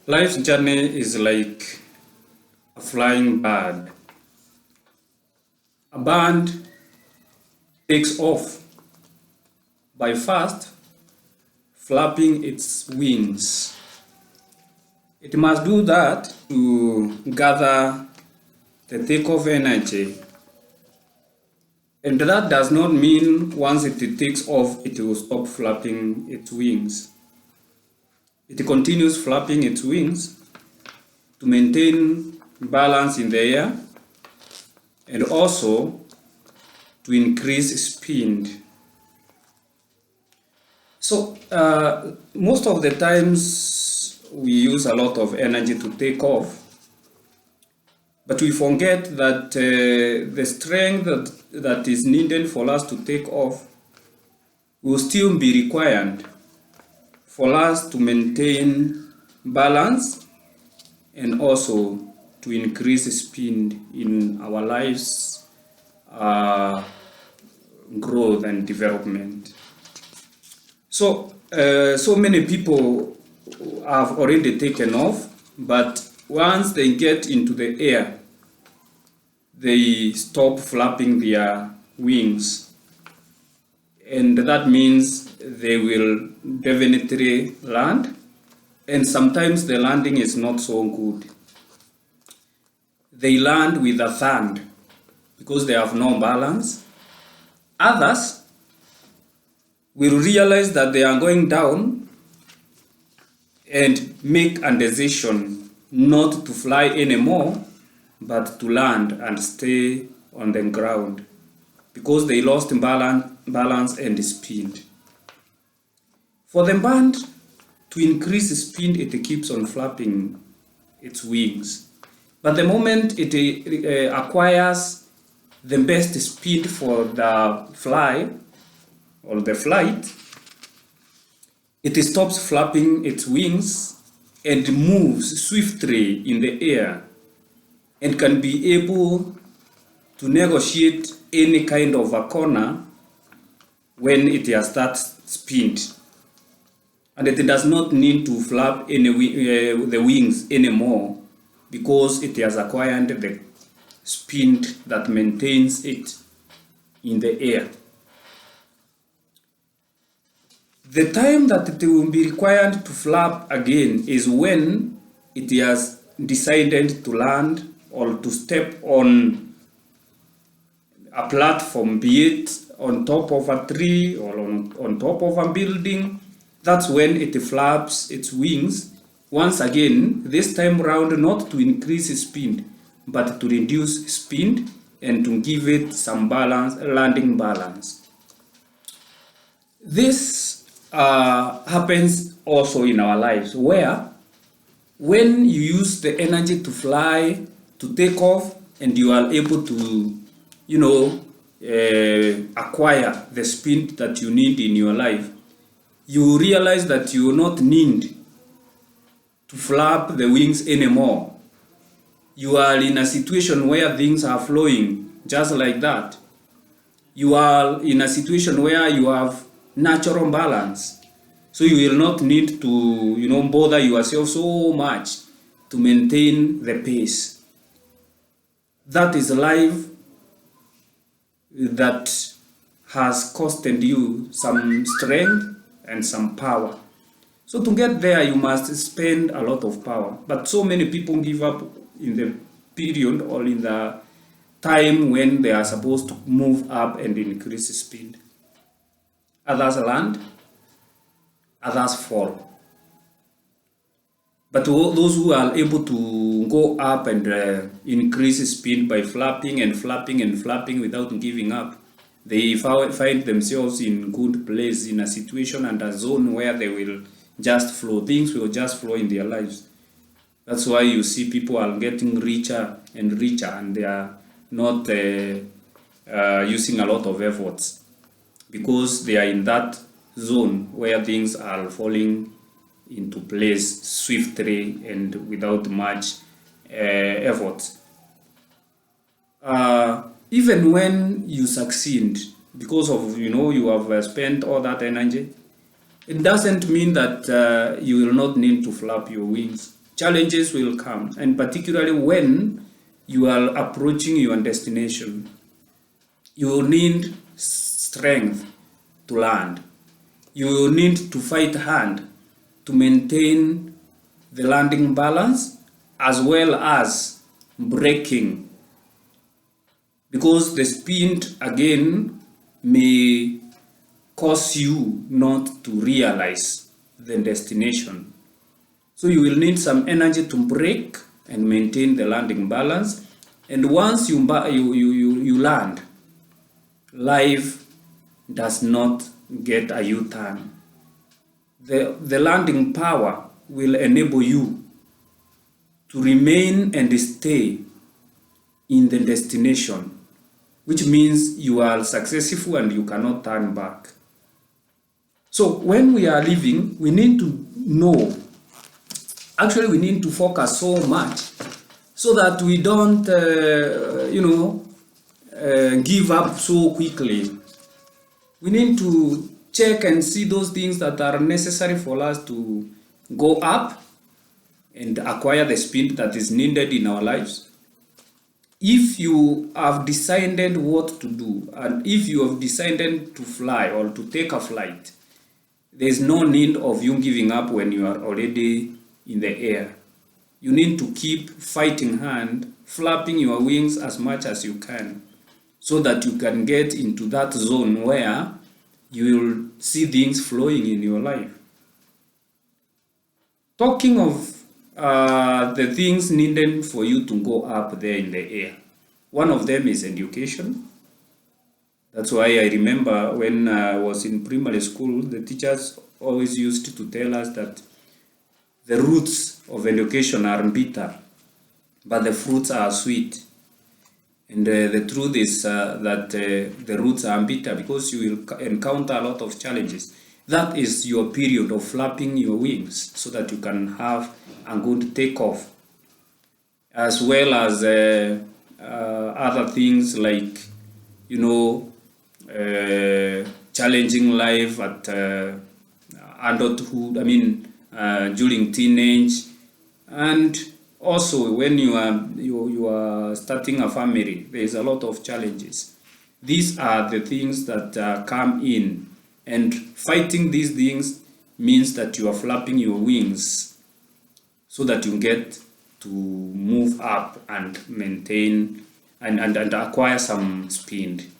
Life's journey is like a flying bird. A bird takes off by first flapping its wings. It must do that to gather the takeoff energy. And that does not mean once it takes off, it will stop flapping its wings. It continues flapping its wings to maintain balance in the air and also to increase speed. So most of the times we use a lot of energy to take off, but we forget that the strength that is needed for us to take off will still be required for us to maintain balance and also to increase speed in our lives, growth and development. So many people have already taken off, but once they get into the air, they stop flapping their wings. And that means they will definitely land, and sometimes the landing is not so good. They land with a thud because they have no balance. Others will realize that they are going down and make a decision not to fly anymore, but to land and stay on the ground because they lost balance and speed. For the bird to increase speed, it keeps on flapping its wings. But the moment it acquires the best speed for the fly or the flight, it stops flapping its wings and moves swiftly in the air and can be able to negotiate any kind of a corner when it has that speed. And it does not need to flap the wings anymore because it has acquired the speed that maintains it in the air. The time that it will be required to flap again is when it has decided to land or to step on a platform, be it on top of a tree or on top of a building. That's when it flaps its wings once again, this time round not to increase speed, but to reduce speed and to give it some balance, landing balance. This happens also in our lives, where when you use the energy to fly, to take off, and you are able to, acquire the speed that you need in your life, you realize that you will not need to flap the wings anymore. You are in a situation where things are flowing just like that. You are in a situation where you have natural balance. So you will not need to, bother yourself so much to maintain the pace. That is life that has costed you some strength and some power. So to get there, you must spend a lot of power. But so many people give up in the period or in the time when they are supposed to move up and increase speed. Others land, others fall. But those who are able to go up and increase speed by flapping and flapping and flapping without giving up, they find themselves in good place, in a situation and a zone where they will just flow. Things will just flow in their lives. That's why you see people are getting richer and richer, and they are not using a lot of efforts because they are in that zone where things are falling into place swiftly and without much effort. Even when you succeed, because of you have spent all that energy, it doesn't mean that you will not need to flap your wings. challenges will come, and particularly when you are approaching your destination. You will need strength to land. You will need to fight hard to maintain the landing balance as well as braking, because the speed again may cause you not to realize the destination. So you will need some energy to brake and maintain the landing balance. And once you land, life does not get a U-turn. The landing power will enable you to remain and stay in the destination, which means you are successful and you cannot turn back. So when we are living, we need to know, actually we need to focus so much so that we don't, give up so quickly. We need to check and see those things that are necessary for us to go up and acquire the speed that is needed in our lives. If you have decided what to do, and if you have decided to fly or to take a flight, there is no need of you giving up when you are already in the air. You need to keep fighting hard, flapping your wings as much as you can, so that you can get into that zone where you will see things flowing in your life. Talking of the things needed for you to go up there in the air, one of them is education. That's why I remember when I was in primary school, the teachers always used to tell us that the roots of education are bitter, but the fruits are sweet. And the truth is that the roots are bitter because you will encounter a lot of challenges. That is your period of flapping your wings so that you can have a good takeoff, as well as other things like, challenging life at adulthood, during teenage, and also when you are starting a family. There is a lot of challenges. These are the things that come in, and fighting these things means that you are flapping your wings so that you get to move up and maintain and acquire some speed.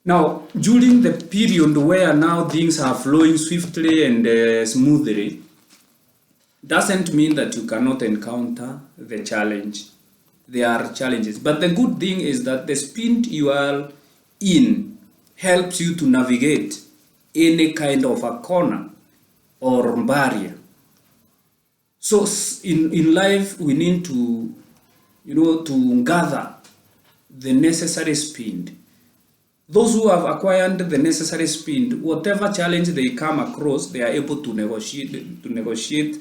Now, during the period where now things are flowing swiftly and smoothly, doesn't mean that you cannot encounter the challenge. There are challenges. But the good thing is that the speed you are in helps you to navigate any kind of a corner or barrier. So in life, we need to, to gather the necessary speed. Those who have acquired the necessary speed, whatever challenge they come across, they are able to negotiate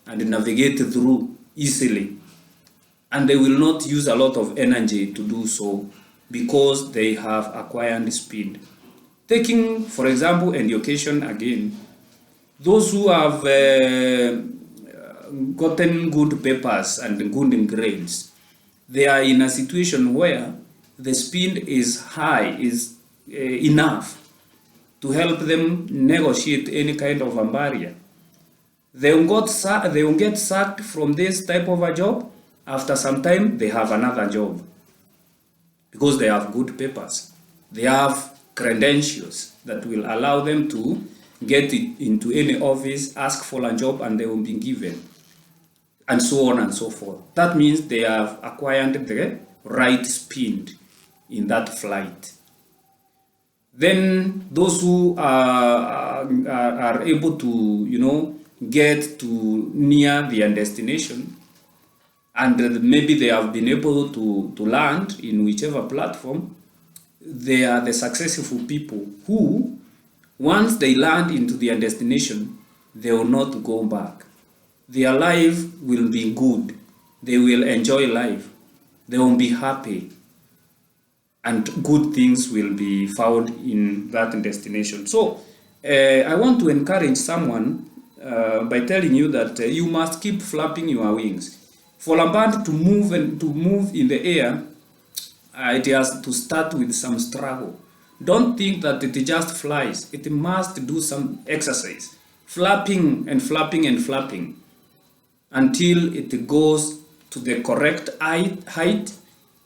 and navigate through easily. And they will not use a lot of energy to do so because they have acquired speed. Taking, for example, education again, those who have gotten good papers and good grades, they are in a situation where the speed is high, is enough to help them negotiate any kind of a barrier. They will get sacked from this type of a job. After some time, they have another job because they have good papers. They have credentials that will allow them to get into any office, ask for a job, and they will be given, and so on and so forth. That means they have acquired the right speed in that flight. Then those who are able to, get to near their destination, and maybe they have been able to land in whichever platform, they are the successful people who, once they land into their destination, they will not go back. Their life will be good. They will enjoy life. They will be happy. And good things will be found in that destination. So I want to encourage someone by telling you that you must keep flapping your wings. For a bird to move in the air, it has to start with some struggle. Don't think that it just flies. It must do some exercise, flapping and flapping and flapping until it goes to the correct height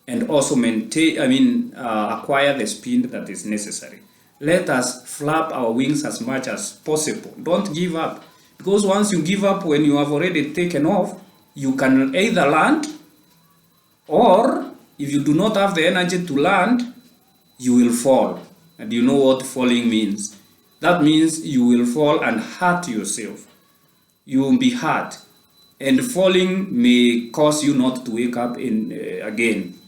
and also acquire the speed that is necessary. Let us flap our wings as much as possible. Don't give up, because once you give up when you have already taken off, you can either land, or if you do not have the energy to land, you will fall. And you know what falling means. That means you will fall and hurt yourself. You will be hurt, and falling may cause you not to wake up again.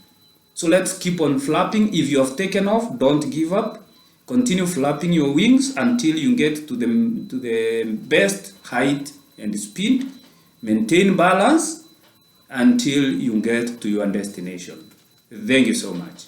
So let's keep on flapping. If you have taken off, don't give up. Continue flapping your wings until you get to the best height and speed. Maintain balance until you get to your destination. Thank you so much.